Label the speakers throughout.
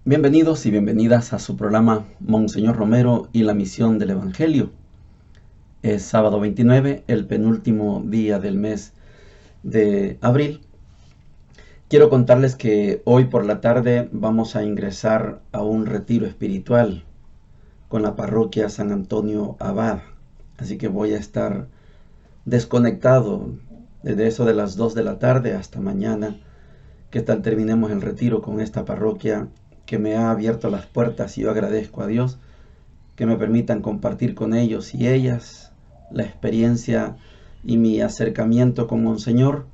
Speaker 1: Bienvenidos y bienvenidas a su programa Monseñor Romero y la misión del Evangelio. Es sábado 29, el penúltimo día del mes de abril. Quiero contarles que hoy por la tarde vamos a ingresar a un retiro espiritual con la parroquia San Antonio Abad. Así que voy a estar desconectado desde eso de las 2 de la tarde hasta mañana, que tal terminemos el retiro con esta parroquia que me ha abierto las puertas, y yo agradezco a Dios que me permitan compartir con ellos y ellas la experiencia y mi acercamiento con Monseñor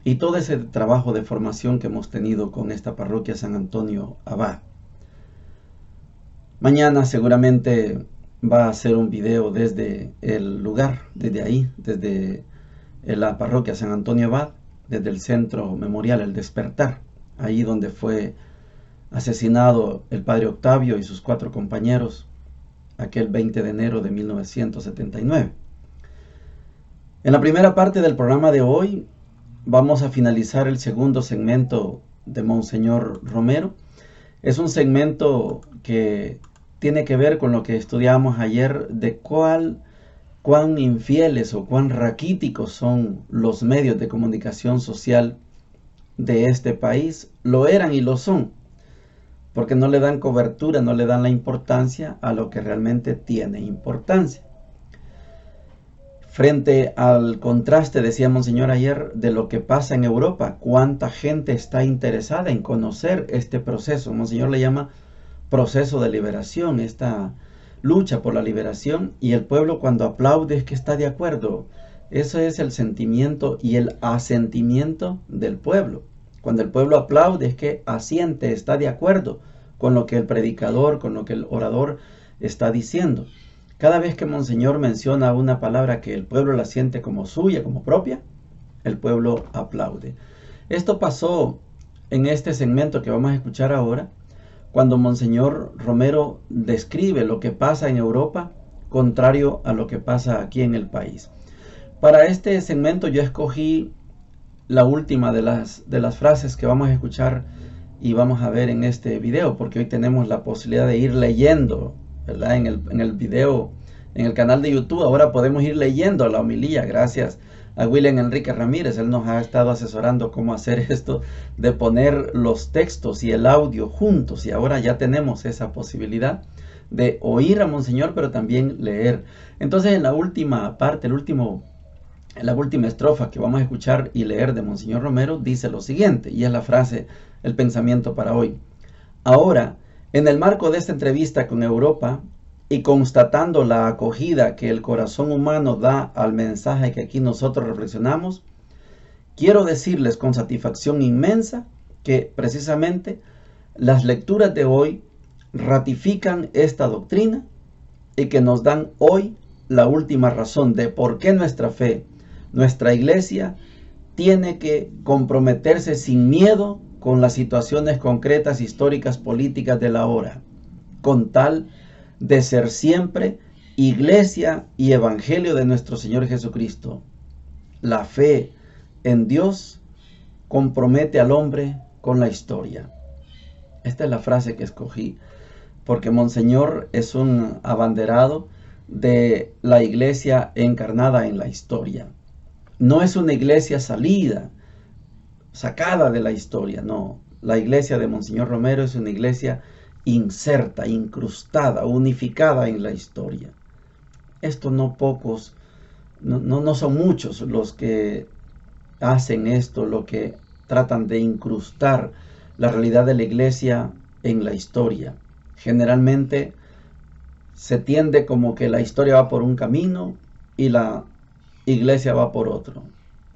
Speaker 1: y todo ese trabajo de formación que hemos tenido con esta parroquia San Antonio Abad. Mañana seguramente va a hacer un video desde el lugar, desde ahí, desde la parroquia San Antonio Abad, desde el centro memorial El Despertar, ahí donde fue asesinado el padre Octavio y sus 4 compañeros aquel 20 de enero de 1979. En la primera parte del programa de hoy vamos a finalizar el segundo segmento de Monseñor Romero. Es un segmento que tiene que ver con lo que estudiamos ayer de cuán infieles o cuán raquíticos son los medios de comunicación social de este país. Lo eran y lo son, porque no le dan cobertura, no le dan la importancia a lo que realmente tiene importancia. Frente al contraste, decía Monseñor ayer, de lo que pasa en Europa, cuánta gente está interesada en conocer este proceso. Monseñor le llama proceso de liberación, esta lucha por la liberación, y el pueblo cuando aplaude es que está de acuerdo. Eso es el sentimiento y el asentimiento del pueblo. Cuando el pueblo aplaude es que asiente, está de acuerdo con lo que el predicador, con lo que el orador está diciendo. Cada vez que Monseñor menciona una palabra que el pueblo la siente como suya, como propia, el pueblo aplaude. Esto pasó en este segmento que vamos a escuchar ahora, cuando Monseñor Romero describe lo que pasa en Europa, contrario a lo que pasa aquí en el país. Para este segmento yo escogí la última de las frases que vamos a escuchar y vamos a ver en este video, porque hoy tenemos la posibilidad de ir leyendo, ¿verdad? En el video, en el canal de YouTube, ahora podemos ir leyendo la homilía, gracias a William Enrique Ramírez. Él nos ha estado asesorando cómo hacer esto, de poner los textos y el audio juntos, y ahora ya tenemos esa posibilidad de oír a Monseñor, pero también leer. Entonces, en la última parte, en la última estrofa que vamos a escuchar y leer de Monseñor Romero, dice lo siguiente, y es la frase, el pensamiento para hoy. Ahora, en el marco de esta entrevista con Europa, y constatando la acogida que el corazón humano da al mensaje que aquí nosotros reflexionamos, quiero decirles con satisfacción inmensa que precisamente las lecturas de hoy ratifican esta doctrina y que nos dan hoy la última razón de por qué nuestra fe, nuestra iglesia, tiene que comprometerse sin miedo con las situaciones concretas, históricas, políticas de la hora, con tal de ser siempre iglesia y evangelio de nuestro Señor Jesucristo. La fe en Dios compromete al hombre con la historia. Esta es la frase que escogí, porque Monseñor es un abanderado de la iglesia encarnada en la historia. No es una iglesia sacada de la historia, no. La iglesia de Monseñor Romero es una iglesia inserta, incrustada, unificada en la historia. Esto no son muchos los que hacen esto, lo que tratan de incrustar la realidad de la iglesia en la historia. Generalmente se tiende como que la historia va por un camino y la iglesia va por otro.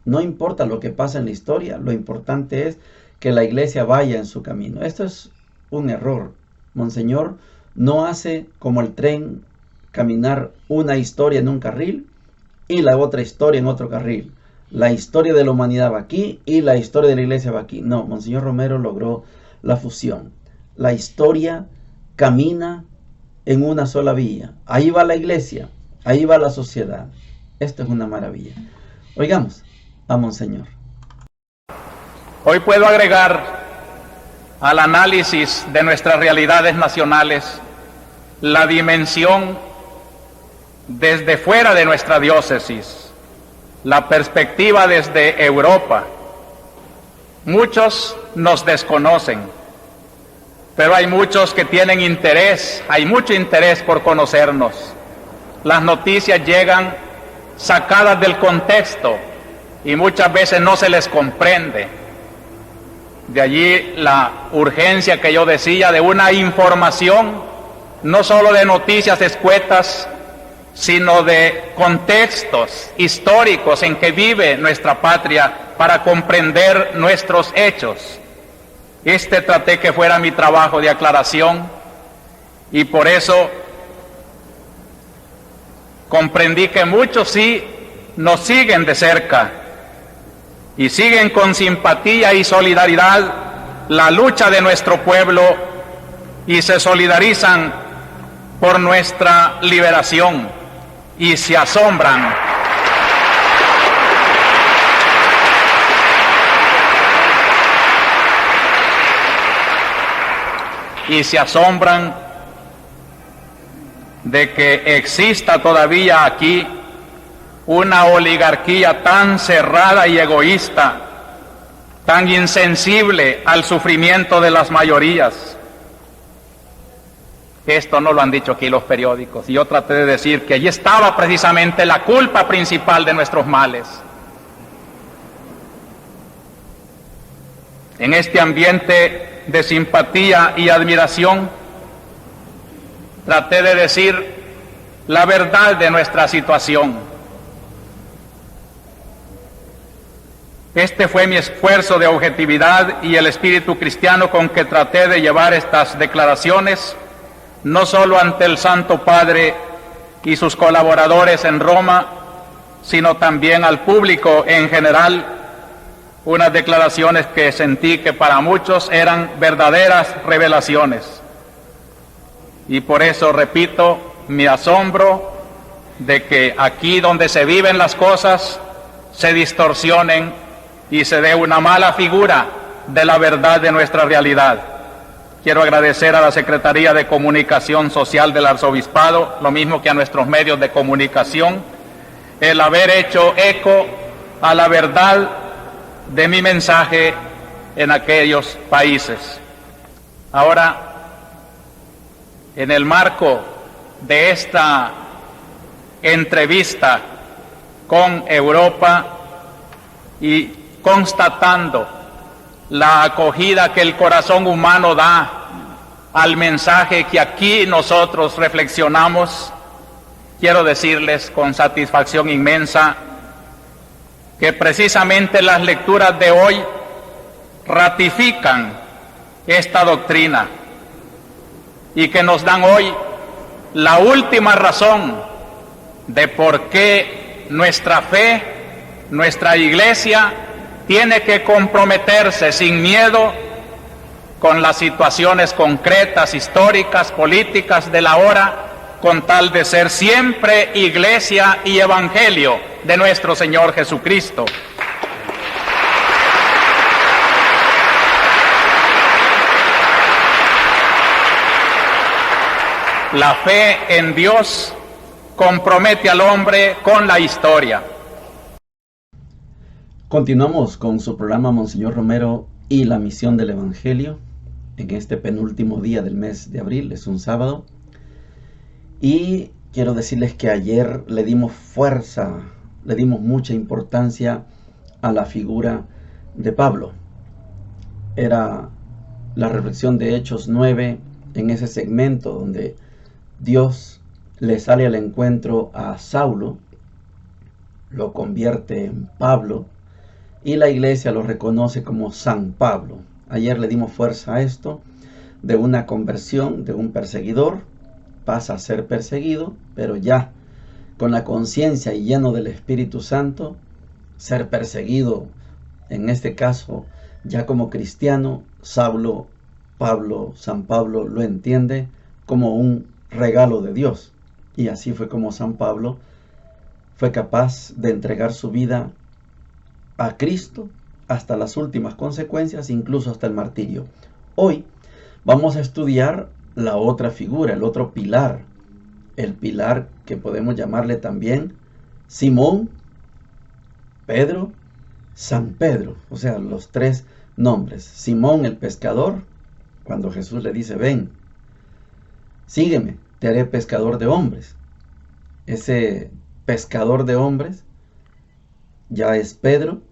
Speaker 1: No importa lo que pasa en la historia, lo importante es que la iglesia vaya en su camino. Esto es un error. Monseñor no hace como el tren caminar una historia en un carril y la otra historia en otro carril. La historia de la humanidad va aquí y la historia de la iglesia va aquí. No, Monseñor Romero logró la fusión. La historia camina en una sola vía. Ahí va la iglesia, ahí va la sociedad. Esto es una maravilla. Oigamos a Monseñor.
Speaker 2: Hoy puedo agregar al análisis de nuestras realidades nacionales la dimensión desde fuera de nuestra diócesis, la perspectiva desde Europa. Muchos nos desconocen, pero hay muchos que tienen interés, hay mucho interés por conocernos. Las noticias llegan sacadas del contexto y muchas veces no se les comprende. De allí la urgencia que yo decía de una información, no solo de noticias escuetas, sino de contextos históricos en que vive nuestra patria para comprender nuestros hechos. Traté que fuera mi trabajo de aclaración y por eso comprendí que muchos sí nos siguen de cerca y siguen con simpatía y solidaridad la lucha de nuestro pueblo y se solidarizan por nuestra liberación y se asombran de que exista todavía aquí una oligarquía tan cerrada y egoísta, tan insensible al sufrimiento de las mayorías. Esto no lo han dicho aquí los periódicos, y yo traté de decir que allí estaba precisamente la culpa principal de nuestros males. En este ambiente de simpatía y admiración, traté de decir la verdad de nuestra situación. Este fue mi esfuerzo de objetividad y el espíritu cristiano con que traté de llevar estas declaraciones, no solo ante el Santo Padre y sus colaboradores en Roma, sino también al público en general, unas declaraciones que sentí que para muchos eran verdaderas revelaciones. Y por eso repito mi asombro de que aquí donde se viven las cosas se distorsionen y se dé una mala figura de la verdad de nuestra realidad. Quiero agradecer a la Secretaría de Comunicación Social del Arzobispado, lo mismo que a nuestros medios de comunicación, el haber hecho eco a la verdad de mi mensaje en aquellos países. Ahora, en el marco de esta entrevista con Europa y constatando la acogida que el corazón humano da al mensaje que aquí nosotros reflexionamos, quiero decirles con satisfacción inmensa que precisamente las lecturas de hoy ratifican esta doctrina y que nos dan hoy la última razón de por qué nuestra fe, nuestra Iglesia, tiene que comprometerse sin miedo con las situaciones concretas, históricas, políticas de la hora, con tal de ser siempre Iglesia y Evangelio de nuestro Señor Jesucristo. La fe en Dios compromete al hombre con la historia.
Speaker 1: Continuamos con su programa Monseñor Romero y la misión del Evangelio en este penúltimo día del mes de abril, es un sábado. Y quiero decirles que ayer le dimos fuerza, le dimos mucha importancia a la figura de Pablo. Era la reflexión de Hechos 9, en ese segmento donde Dios le sale al encuentro a Saulo, lo convierte en Pablo, y la iglesia lo reconoce como San Pablo. Ayer le dimos fuerza a esto, de una conversión de un perseguidor, pasa a ser perseguido, pero ya con la conciencia y lleno del Espíritu Santo, ser perseguido, en este caso, ya como cristiano, San Pablo lo entiende como un regalo de Dios. Y así fue como San Pablo fue capaz de entregar su vida a Cristo hasta las últimas consecuencias, incluso hasta el martirio. Hoy vamos a estudiar la otra figura, el otro pilar, el pilar que podemos llamarle también Simón, Pedro, San Pedro, o sea, los tres nombres. Simón el pescador, cuando Jesús le dice, ven, sígueme, te haré pescador de hombres. Ese pescador de hombres ya es Pedro,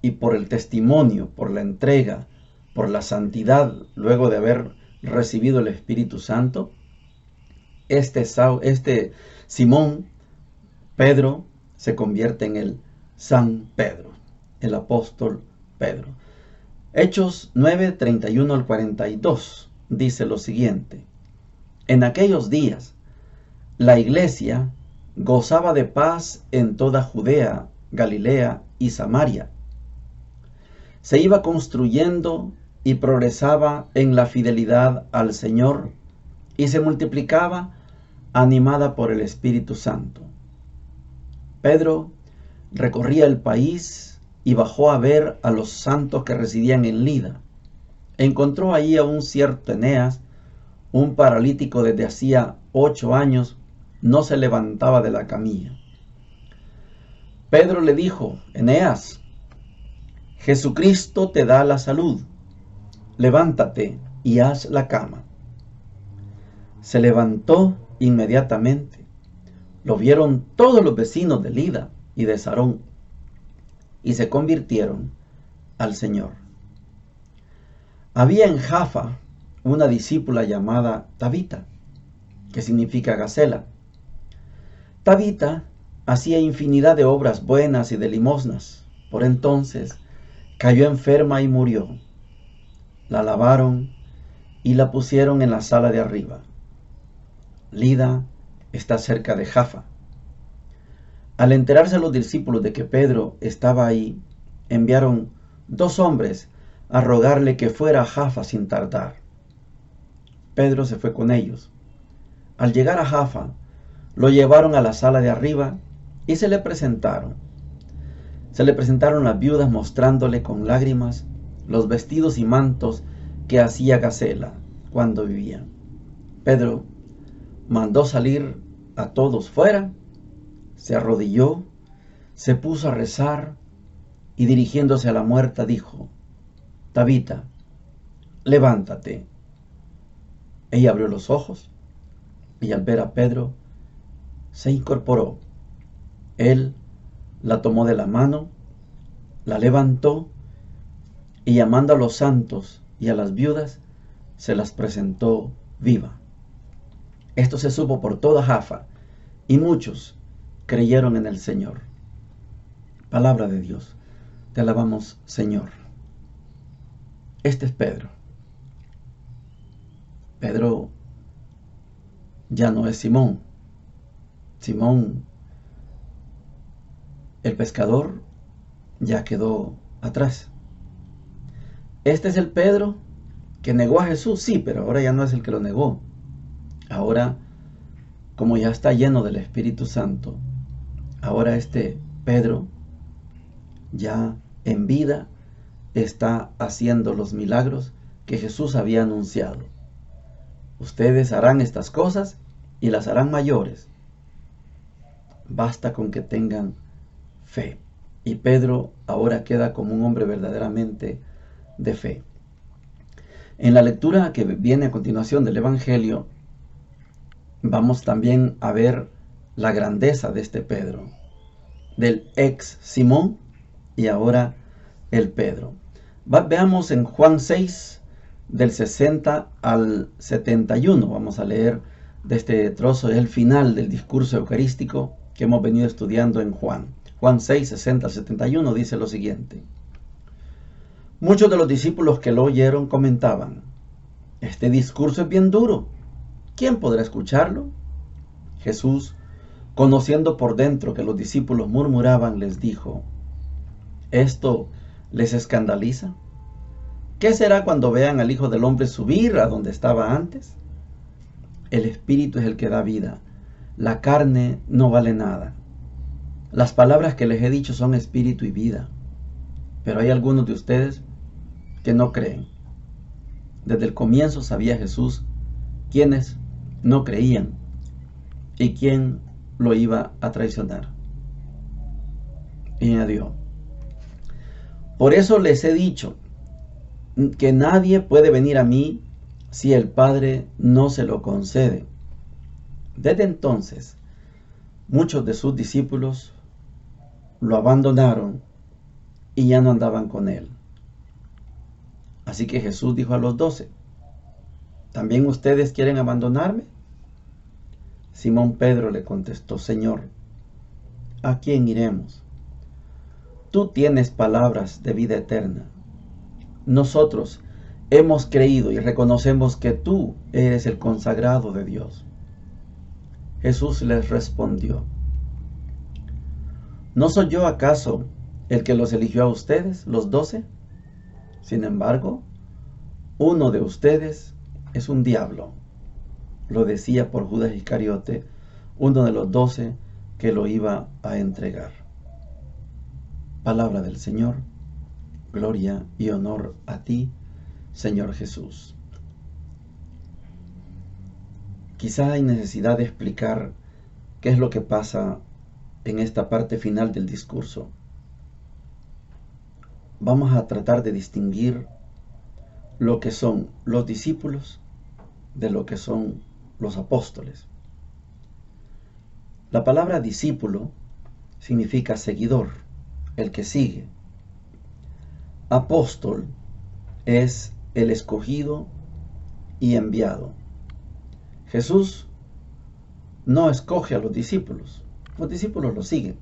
Speaker 1: y por el testimonio, por la entrega, por la santidad, luego de haber recibido el Espíritu Santo, este Simón, Pedro, se convierte en el San Pedro, el apóstol Pedro. Hechos 9, 31 al 42 dice lo siguiente: en aquellos días, la iglesia gozaba de paz en toda Judea, Galilea y Samaria. Se iba construyendo y progresaba en la fidelidad al Señor y se multiplicaba animada por el Espíritu Santo. Pedro recorría el país y bajó a ver a los santos que residían en Lida. Encontró allí a un cierto Eneas, un paralítico desde hacía 8 años, no se levantaba de la camilla. Pedro le dijo, Eneas, Jesucristo te da la salud, levántate y haz la cama. Se levantó inmediatamente. Lo vieron todos los vecinos de Lida y de Sarón, y se convirtieron al Señor. Había en Jaffa una discípula llamada Tabita, que significa gacela. Tabita hacía infinidad de obras buenas y de limosnas. Por entonces cayó enferma y murió. La lavaron y la pusieron en la sala de arriba. Lida está cerca de Jaffa. Al enterarse los discípulos de que Pedro estaba ahí, enviaron 2 hombres a rogarle que fuera a Jaffa sin tardar. Pedro se fue con ellos. Al llegar a Jaffa, lo llevaron a la sala de arriba y se le presentaron. Se le presentaron las viudas mostrándole con lágrimas los vestidos y mantos que hacía Gacela cuando vivía. Pedro mandó salir a todos fuera, se arrodilló, se puso a rezar y dirigiéndose a la muerta dijo, Tabita, levántate. Ella abrió los ojos y al ver a Pedro se incorporó. Él la tomó de la mano, la levantó y llamando a los santos y a las viudas, se las presentó viva. Esto se supo por toda Jaffa y muchos creyeron en el Señor. Palabra de Dios. Te alabamos, Señor. Este es Pedro. Pedro ya no es Simón. Simón, el pescador, ya quedó atrás. Este es el Pedro que negó a Jesús, sí, pero ahora ya no es el que lo negó. Ahora, como ya está lleno del Espíritu Santo, ahora este Pedro, ya en vida, está haciendo los milagros que Jesús había anunciado. Ustedes harán estas cosas y las harán mayores. Basta con que tengan fe. Y Pedro ahora queda como un hombre verdaderamente de fe. En la lectura que viene a continuación del Evangelio, vamos también a ver la grandeza de este Pedro, del ex Simón y ahora el Pedro. Veamos en Juan 6, del 60 al 71. Vamos a leer de este trozo, es el final del discurso eucarístico que hemos venido estudiando en Juan. Juan 6, 60 al 71 dice lo siguiente. Muchos de los discípulos que lo oyeron comentaban, este discurso es bien duro, ¿quién podrá escucharlo? Jesús, conociendo por dentro que los discípulos murmuraban, les dijo, ¿esto les escandaliza? ¿Qué será cuando vean al Hijo del Hombre subir a donde estaba antes? El Espíritu es el que da vida, la carne no vale nada. Las palabras que les he dicho son espíritu y vida, pero hay algunos de ustedes que no creen. Desde el comienzo sabía Jesús quiénes no creían y quién lo iba a traicionar. Y añadió: por eso les he dicho que nadie puede venir a mí si el Padre no se lo concede. Desde entonces, muchos de sus discípulos lo abandonaron y ya no andaban con él. Así que Jesús dijo a los 12: ¿también ustedes quieren abandonarme? Simón Pedro le contestó: Señor, ¿a quién iremos? Tú tienes palabras de vida eterna. Nosotros hemos creído y reconocemos que tú eres el consagrado de Dios. Jesús les respondió: ¿no soy yo acaso el que los eligió a ustedes, los 12? Sin embargo, uno de ustedes es un diablo. Lo decía por Judas Iscariote, uno de los 12 que lo iba a entregar. Palabra del Señor. Gloria y honor a ti, Señor Jesús. Quizá hay necesidad de explicar qué es lo que pasa en esta parte final del discurso. Vamos a tratar de distinguir lo que son los discípulos de lo que son los apóstoles. La palabra discípulo significa seguidor, el que sigue. Apóstol es el escogido y enviado. Jesús no escoge a los discípulos lo siguen,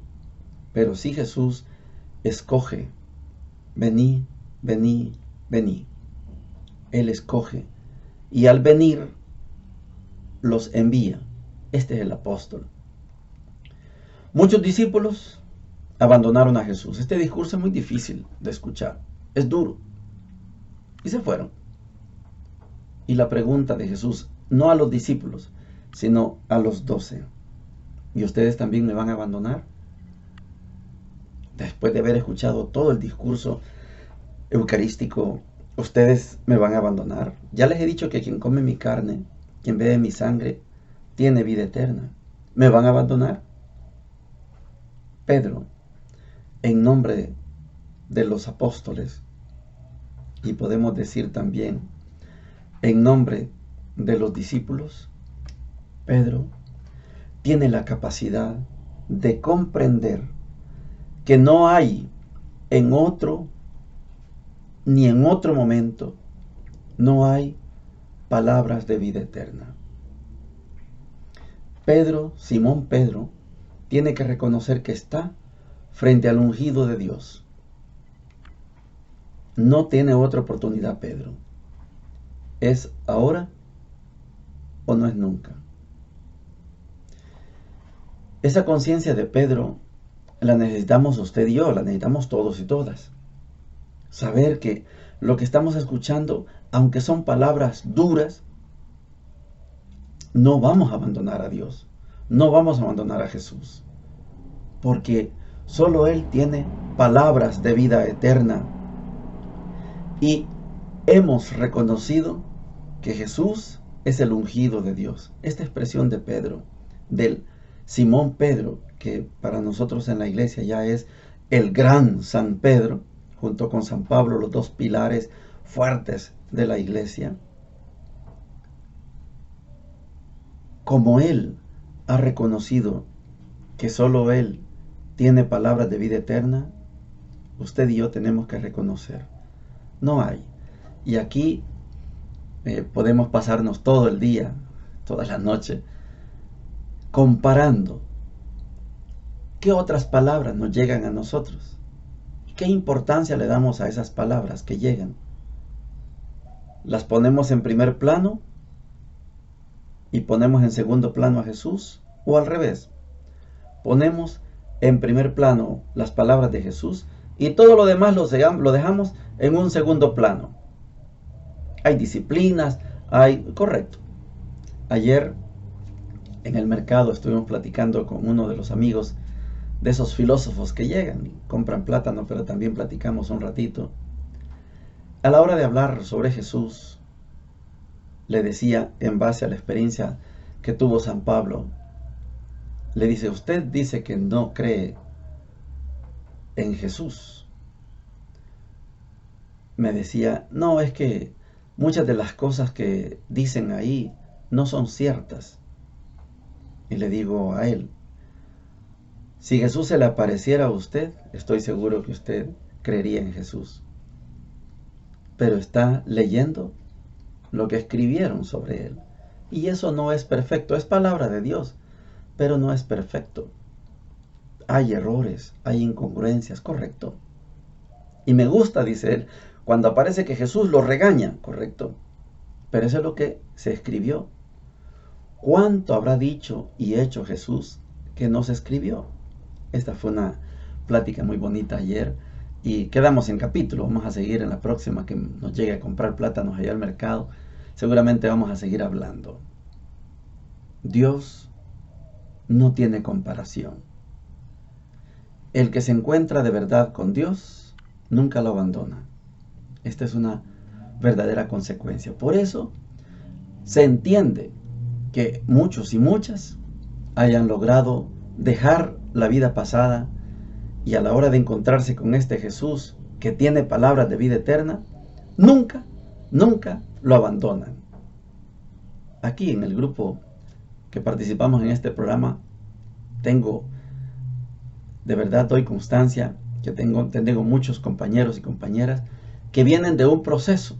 Speaker 1: pero sí Jesús escoge: vení, vení, vení. Él escoge y al venir los envía. Este es el apóstol. Muchos discípulos abandonaron a Jesús. Este discurso es muy difícil de escuchar, es duro, y se fueron. Y la pregunta de Jesús, no a los discípulos, sino a los 12: ¿y ustedes también me van a abandonar? Después de haber escuchado todo el discurso eucarístico, ¿ustedes me van a abandonar? Ya les he dicho que quien come mi carne, quien bebe mi sangre, tiene vida eterna. ¿Me van a abandonar? Pedro, en nombre de los apóstoles, y podemos decir también en nombre de los discípulos, Pedro tiene la capacidad de comprender que no hay en otro, ni en otro momento, no hay palabras de vida eterna. Pedro, Simón Pedro, tiene que reconocer que está frente al ungido de Dios. No tiene otra oportunidad, Pedro. ¿Es ahora o no es nunca? Esa conciencia de Pedro la necesitamos usted y yo, la necesitamos todos y todas. Saber que lo que estamos escuchando, aunque son palabras duras, no vamos a abandonar a Dios, no vamos a abandonar a Jesús, porque solo Él tiene palabras de vida eterna. Y hemos reconocido que Jesús es el ungido de Dios. Esta expresión de Pedro, del Simón Pedro, que para nosotros en la iglesia ya es el gran San Pedro, junto con San Pablo, los dos pilares fuertes de la iglesia. Como Él ha reconocido que solo Él tiene palabras de vida eterna, usted y yo tenemos que reconocer: no hay. Y aquí podemos pasarnos todo el día, toda la noche, comparando qué otras palabras nos llegan a nosotros. ¿Qué importancia le damos a esas palabras que llegan? ¿Las ponemos en primer plano y ponemos en segundo plano a Jesús? ¿O al revés? Ponemos en primer plano las palabras de Jesús y todo lo demás lo dejamos en un segundo plano. Hay disciplinas, correcto. Ayer en el mercado estuvimos platicando con uno de los amigos de esos filósofos que llegan y compran plátano, pero también platicamos un ratito. A la hora de hablar sobre Jesús, le decía en base a la experiencia que tuvo San Pablo. Le dice, usted dice que no cree en Jesús. Me decía, no, es que muchas de las cosas que dicen ahí no son ciertas. Y le digo a él, si Jesús se le apareciera a usted, estoy seguro que usted creería en Jesús. Pero está leyendo lo que escribieron sobre él. Y eso no es perfecto, es palabra de Dios, pero no es perfecto. Hay errores, hay incongruencias, correcto. Y me gusta, dice él, cuando aparece que Jesús lo regaña, correcto. Pero eso es lo que se escribió. ¿Cuánto habrá dicho y hecho Jesús que no se escribió? Esta fue una plática muy bonita ayer y quedamos en capítulo. Vamos a seguir en la próxima que nos llegue a comprar plátanos allá al mercado. Seguramente vamos a seguir hablando. Dios no tiene comparación. El que se encuentra de verdad con Dios nunca lo abandona. Esta es una verdadera consecuencia. Por eso se entiende que muchos y muchas hayan logrado dejar la vida pasada y a la hora de encontrarse con este Jesús que tiene palabras de vida eterna, nunca lo abandonan. Aquí en el grupo que participamos en este programa, de verdad doy constancia que tengo muchos compañeros y compañeras que vienen de un proceso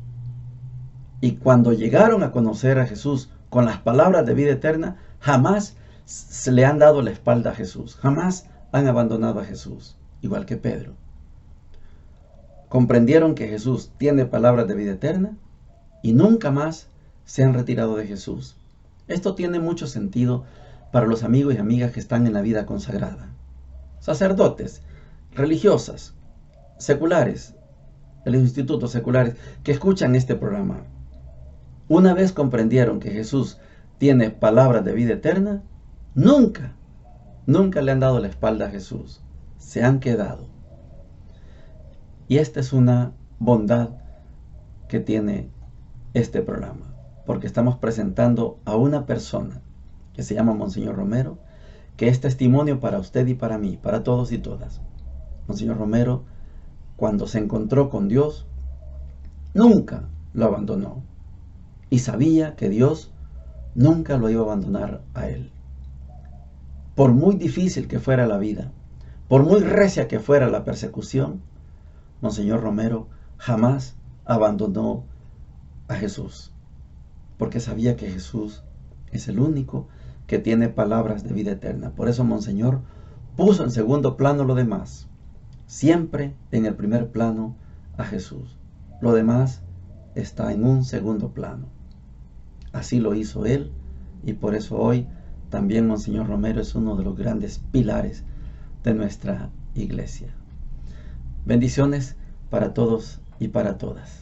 Speaker 1: y cuando llegaron a conocer a Jesús con las palabras de vida eterna, jamás se le han dado la espalda a Jesús, jamás han abandonado a Jesús, igual que Pedro. Comprendieron que Jesús tiene palabras de vida eterna y nunca más se han retirado de Jesús. Esto tiene mucho sentido para los amigos y amigas que están en la vida consagrada. Sacerdotes, religiosas, seculares, de los institutos seculares que escuchan este programa. Una vez comprendieron que Jesús tiene palabras de vida eterna, nunca le han dado la espalda a Jesús. Se han quedado. Y esta es una bondad que tiene este programa, porque estamos presentando a una persona que se llama Monseñor Romero, que es testimonio para usted y para mí, para todos y todas. Monseñor Romero, cuando se encontró con Dios, nunca lo abandonó. Y sabía que Dios nunca lo iba a abandonar a él. Por muy difícil que fuera la vida, por muy recia que fuera la persecución, Monseñor Romero jamás abandonó a Jesús, porque sabía que Jesús es el único que tiene palabras de vida eterna. Por eso Monseñor puso en segundo plano lo demás, siempre en el primer plano a Jesús. Lo demás está en un segundo plano. Así lo hizo él, y por eso hoy también Monseñor Romero es uno de los grandes pilares de nuestra iglesia. Bendiciones para todos y para todas.